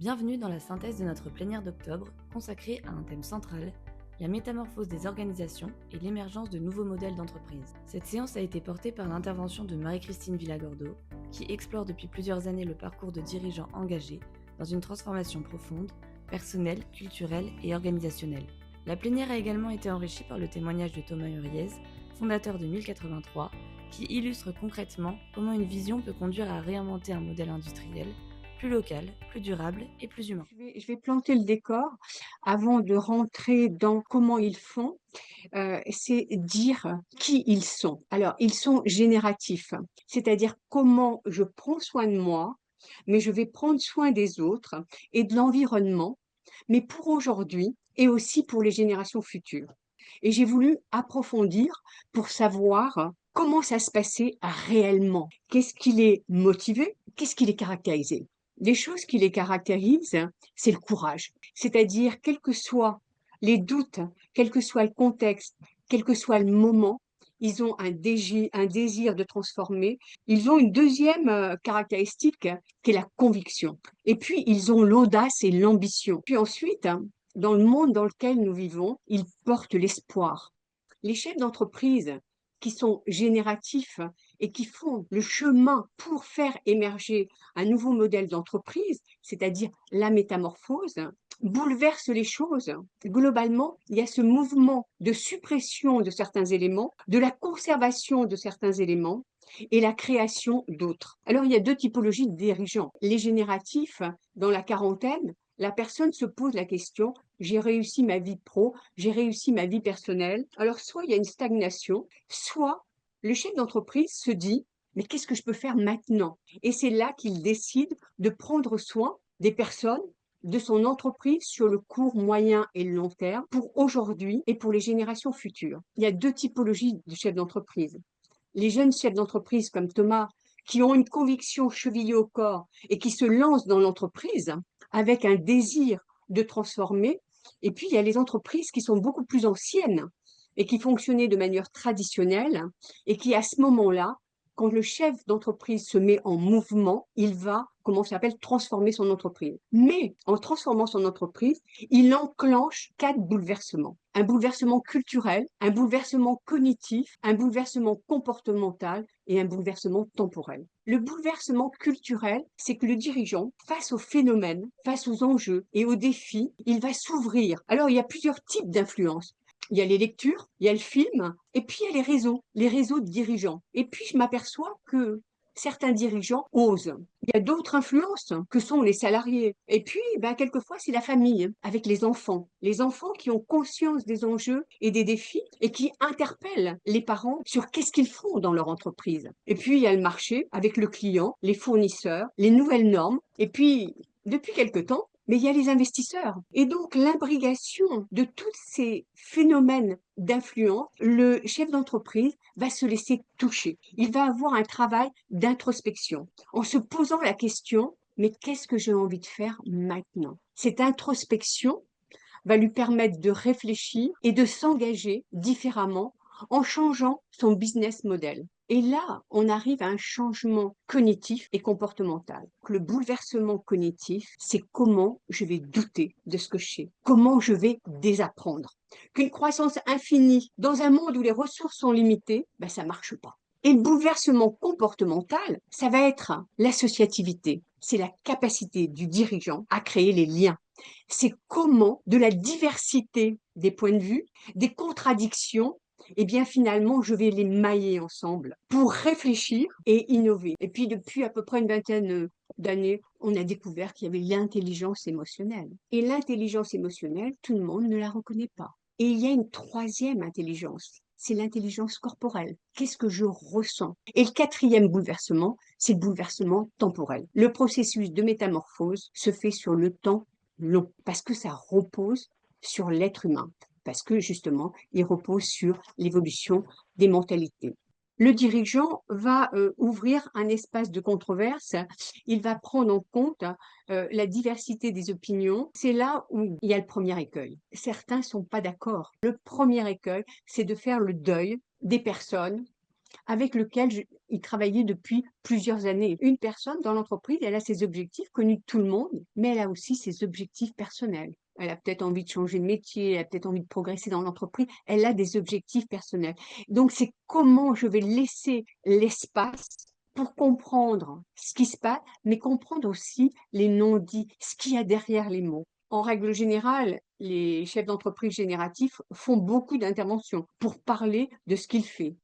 Bienvenue dans la synthèse de notre plénière d'octobre consacrée à un thème central, la métamorphose des organisations et l'émergence de nouveaux modèles d'entreprise. Cette séance a été portée par l'intervention de Marie-Christine Villagordeau, qui explore depuis plusieurs années le parcours de dirigeants engagés dans une transformation profonde, personnelle, culturelle et organisationnelle. La plénière a également été enrichie par le témoignage de Thomas Huriez, fondateur de 1083, qui illustre concrètement comment une vision peut conduire à réinventer un modèle industriel plus local, plus durable et plus humain. Je vais planter le décor avant de rentrer dans comment ils font. C'est dire qui ils sont. Alors, ils sont génératifs, c'est-à-dire comment je prends soin de moi, mais je vais prendre soin des autres et de l'environnement, mais pour aujourd'hui et aussi pour les générations futures. Et j'ai voulu approfondir pour savoir comment ça se passait réellement. Qu'est-ce qui les motivait? Qu'est-ce qui les caractérisait? Les choses qui les caractérisent, c'est le courage. C'est-à-dire, quels que soient les doutes, quel que soit le contexte, quel que soit le moment, ils ont un désir de transformer. Ils ont une deuxième caractéristique qui est la conviction. Et puis, ils ont l'audace et l'ambition. Puis ensuite, dans le monde dans lequel nous vivons, ils portent l'espoir. Les chefs d'entreprise qui sont génératifs et qui font le chemin pour faire émerger un nouveau modèle d'entreprise, c'est-à-dire la métamorphose, bouleversent les choses. Globalement, il y a ce mouvement de suppression de certains éléments, de la conservation de certains éléments et la création d'autres. Alors, il y a deux typologies de dirigeants. Les génératifs, dans la quarantaine, la personne se pose la question, j'ai réussi ma vie pro, j'ai réussi ma vie personnelle. Alors, soit il y a une stagnation, soit le chef d'entreprise se dit, mais qu'est-ce que je peux faire maintenant? Et c'est là qu'il décide de prendre soin des personnes, de son entreprise sur le court, moyen et le long terme pour aujourd'hui et pour les générations futures. Il y a deux typologies de chefs d'entreprise. Les jeunes chefs d'entreprise comme Thomas, qui ont une conviction chevillée au corps et qui se lancent dans l'entreprise avec un désir de transformer. Et puis, il y a les entreprises qui sont beaucoup plus anciennes et qui fonctionnaient de manière traditionnelle et qui, à ce moment-là, quand le chef d'entreprise se met en mouvement, il va, comment ça s'appelle, transformer son entreprise. Mais en transformant son entreprise, il enclenche 4 bouleversements. Un bouleversement culturel, un bouleversement cognitif, un bouleversement comportemental et un bouleversement temporel. Le bouleversement culturel, c'est que le dirigeant, face aux phénomènes, face aux enjeux et aux défis, il va s'ouvrir. Alors, il y a plusieurs types d'influence. Il y a les lectures, il y a le film, et puis il y a les réseaux de dirigeants. Et puis je m'aperçois que certains dirigeants osent. Il y a d'autres influences que sont les salariés. Et puis, quelquefois, c'est la famille avec les enfants. Les enfants qui ont conscience des enjeux et des défis et qui interpellent les parents sur qu'est-ce qu'ils font dans leur entreprise. Et puis, il y a le marché avec le client, les fournisseurs, les nouvelles normes. Et puis, depuis quelque temps, mais il y a les investisseurs. Et donc, l'imbrication de tous ces phénomènes d'influence, le chef d'entreprise va se laisser toucher. Il va avoir un travail d'introspection en se posant la question, mais qu'est-ce que j'ai envie de faire maintenant? Cette introspection va lui permettre de réfléchir et de s'engager différemment en changeant son business model. Et là, on arrive à un changement cognitif et comportemental. Le bouleversement cognitif, c'est comment je vais douter de ce que je sais, comment je vais désapprendre. Qu'une croissance infinie dans un monde où les ressources sont limitées, ça marche pas. Et le bouleversement comportemental, ça va être l'associativité. C'est la capacité du dirigeant à créer les liens. C'est comment, de la diversité des points de vue, des contradictions, eh bien finalement, je vais les mailler ensemble pour réfléchir et innover. Et puis depuis à peu près une vingtaine d'années, on a découvert qu'il y avait l'intelligence émotionnelle. Et l'intelligence émotionnelle, tout le monde ne la reconnaît pas. Et il y a une troisième intelligence, c'est l'intelligence corporelle. Qu'est-ce que je ressens? Et le quatrième bouleversement, c'est le bouleversement temporel. Le processus de métamorphose se fait sur le temps long, parce que ça repose sur l'être humain, parce que justement, il repose sur l'évolution des mentalités. Le dirigeant va ouvrir un espace de controverse, il va prendre en compte la diversité des opinions. C'est là où il y a le premier écueil. Certains ne sont pas d'accord. Le premier écueil, c'est de faire le deuil des personnes avec lequel il travaillait depuis plusieurs années. Une personne dans l'entreprise, elle a ses objectifs connus de tout le monde, mais elle a aussi ses objectifs personnels. Elle a peut-être envie de changer de métier, elle a peut-être envie de progresser dans l'entreprise, elle a des objectifs personnels. Donc, c'est comment je vais laisser l'espace pour comprendre ce qui se passe, mais comprendre aussi les non-dits, ce qu'il y a derrière les mots. En règle générale, les chefs d'entreprise génératifs font beaucoup d'interventions pour parler de ce qu'ils font.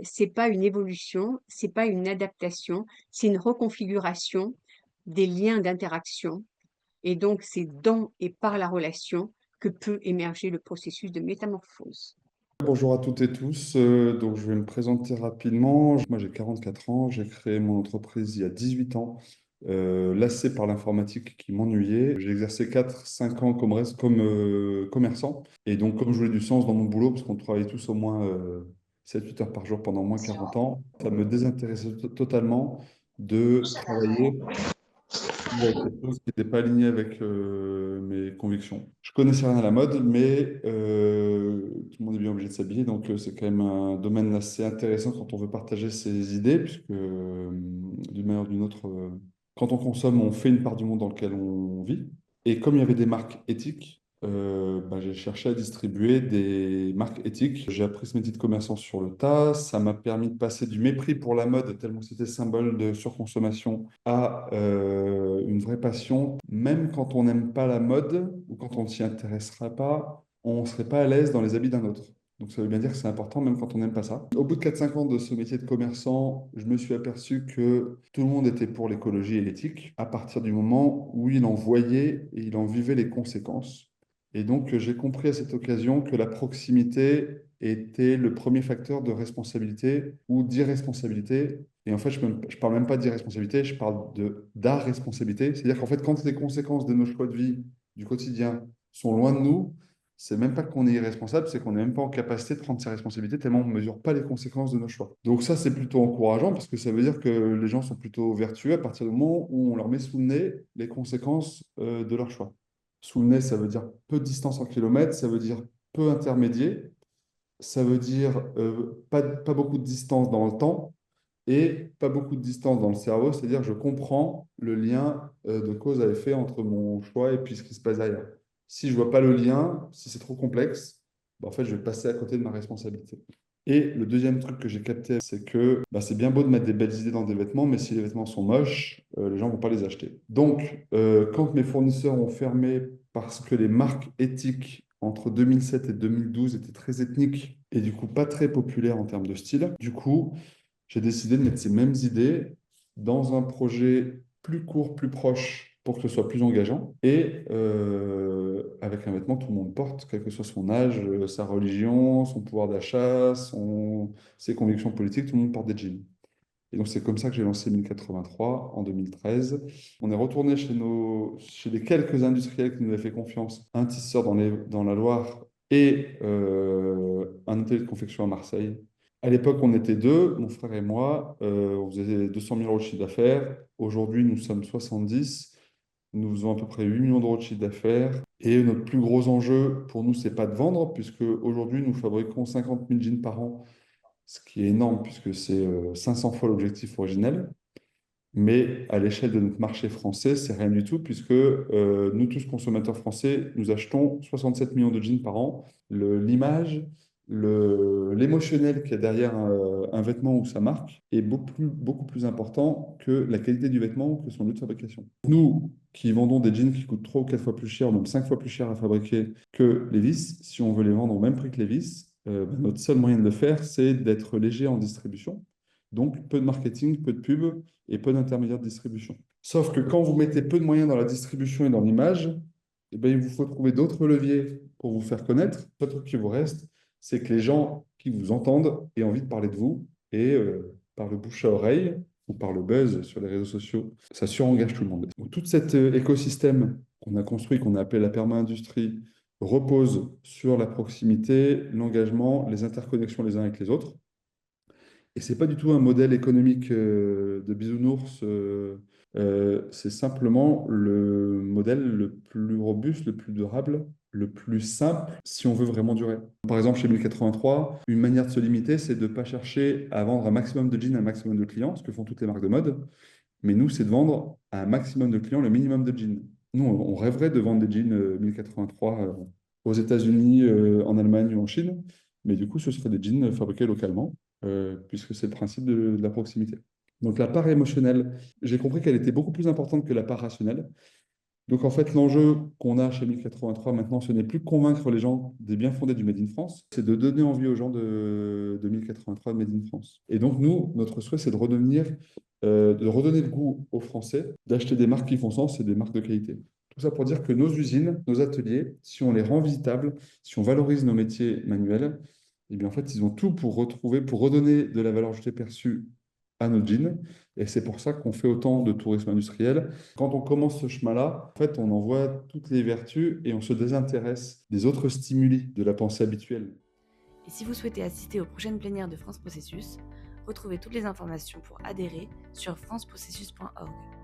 C'est pas une évolution, c'est pas une adaptation, c'est une reconfiguration des liens d'interaction. Et donc, c'est dans et par la relation que peut émerger le processus de métamorphose. Bonjour à toutes et tous. Donc, je vais me présenter rapidement. Moi, j'ai 44 ans. J'ai créé mon entreprise il y a 18 ans, lassé par l'informatique qui m'ennuyait. J'ai exercé 4-5 ans comme commerçant. Et donc, comme je voulais du sens dans mon boulot, parce qu'on travaillait tous au moins 7-8 heures par jour pendant au moins 40 ans, ça me désintéressait totalement de travailler pour quelque chose qui n'était pas aligné avec mes convictions. Je connaissais rien à la mode, mais tout le monde est bien obligé de s'habiller, donc c'est quand même un domaine assez intéressant quand on veut partager ses idées, puisque d'une manière ou d'une autre, quand on consomme, on fait une part du monde dans lequel on vit. Et comme il y avait des marques éthiques, j'ai cherché à distribuer des marques éthiques. J'ai appris ce métier de commerçant sur le tas. Ça m'a permis de passer du mépris pour la mode, tellement c'était symbole de surconsommation, à une vraie passion. Même quand on n'aime pas la mode ou quand on ne s'y intéressera pas, on ne serait pas à l'aise dans les habits d'un autre. Donc ça veut bien dire que c'est important même quand on n'aime pas ça. Au bout de 4-5 ans de ce métier de commerçant, je me suis aperçu que tout le monde était pour l'écologie et l'éthique à partir du moment où il en voyait et il en vivait les conséquences. Et donc j'ai compris à cette occasion que la proximité était le premier facteur de responsabilité ou d'irresponsabilité. Et en fait, je ne parle même pas d'irresponsabilité, je parle d'arresponsabilité. C'est-à-dire qu'en fait, quand les conséquences de nos choix de vie du quotidien sont loin de nous, c'est même pas qu'on est irresponsable, c'est qu'on n'est même pas en capacité de prendre ses responsabilités tellement on ne mesure pas les conséquences de nos choix. Donc ça, c'est plutôt encourageant parce que ça veut dire que les gens sont plutôt vertueux à partir du moment où on leur met sous le nez les conséquences de leurs choix. Sous le nez, ça veut dire peu de distance en kilomètres, ça veut dire peu intermédiaire, ça veut dire pas beaucoup de distance dans le temps et pas beaucoup de distance dans le cerveau, c'est-à-dire je comprends le lien de cause à effet entre mon choix et puis ce qui se passe derrière. Si je vois pas le lien, si c'est trop complexe, en fait, je vais passer à côté de ma responsabilité. Et le deuxième truc que j'ai capté, c'est que c'est bien beau de mettre des belles idées dans des vêtements, mais si les vêtements sont moches, les gens vont pas les acheter. Donc, quand mes fournisseurs ont fermé parce que les marques éthiques entre 2007 et 2012 étaient très ethniques et du coup pas très populaires en termes de style, du coup, j'ai décidé de mettre ces mêmes idées dans un projet plus court, plus proche, pour que ce soit plus engageant, et avec un vêtement que tout le monde porte, quel que soit son âge, sa religion, son pouvoir d'achat, ses convictions politiques, tout le monde porte des jeans. Et donc c'est comme ça que j'ai lancé 1083 en 2013. On est retourné chez les quelques industriels qui nous avaient fait confiance, un tisseur dans la Loire et un atelier de confection à Marseille. À l'époque, on était deux, mon frère et moi. On faisait 200 000 euros de chiffre d'affaires. Aujourd'hui, nous sommes 70. Nous faisons à peu près 8 millions d'euros de chiffre d'affaires. Et notre plus gros enjeu pour nous, c'est pas de vendre, puisque aujourd'hui, nous fabriquons 50 000 jeans par an, ce qui est énorme, puisque c'est 500 fois l'objectif originel. Mais à l'échelle de notre marché français, c'est rien du tout, puisque nous, tous consommateurs français, nous achetons 67 millions de jeans par an. L'image, l'émotionnel qu'il y a derrière un vêtement ou sa marque est beaucoup plus important que la qualité du vêtement ou que son lieu de fabrication. Nous, qui vendons des jeans qui coûtent 3 ou 4 fois plus cher, même 5 fois plus cher à fabriquer que Levi's, si on veut les vendre au même prix que Levi's, notre seul moyen de le faire, c'est d'être léger en distribution. Donc, peu de marketing, peu de pub et peu d'intermédiaires de distribution. Sauf que quand vous mettez peu de moyens dans la distribution et dans l'image, eh ben, il vous faut trouver d'autres leviers pour vous faire connaître. Le truc qui vous reste, c'est que les gens qui vous entendent aient envie de parler de vous et par le bouche à oreille ou par le buzz sur les réseaux sociaux, ça surengage tout le monde. Donc, tout cet écosystème qu'on a construit, qu'on a appelé la perma-industrie, repose sur la proximité, l'engagement, les interconnexions les uns avec les autres. Et c'est pas du tout un modèle économique de bisounours C'est simplement le modèle le plus robuste, le plus durable, le plus simple si on veut vraiment durer. Par exemple, chez 1083, une manière de se limiter, c'est de ne pas chercher à vendre un maximum de jeans à un maximum de clients, ce que font toutes les marques de mode. Mais nous, c'est de vendre à un maximum de clients le minimum de jeans. Nous, on rêverait de vendre des jeans 1083 aux États-Unis, en Allemagne ou en Chine. Mais du coup, ce serait des jeans fabriqués localement, puisque c'est le principe de la proximité. Donc la part émotionnelle, j'ai compris qu'elle était beaucoup plus importante que la part rationnelle. Donc en fait, l'enjeu qu'on a chez 1083 maintenant, ce n'est plus de convaincre les gens des bien-fondés du Made in France, c'est de donner envie aux gens de 1083 de Made in France. Et donc nous, notre souhait, c'est de redonner le goût aux Français, d'acheter des marques qui font sens et des marques de qualité. Tout ça pour dire que nos usines, nos ateliers, si on les rend visitables, si on valorise nos métiers manuels, eh bien en fait, ils ont tout pour retrouver, pour redonner de la valeur ajoutée perçue à nos jeans. Et c'est pour ça qu'on fait autant de tourisme industriel. Quand on commence ce chemin-là, en fait, on en voit toutes les vertus et on se désintéresse des autres stimuli de la pensée habituelle. Et si vous souhaitez assister aux prochaines plénières de France Processus, retrouvez toutes les informations pour adhérer sur franceprocessus.org.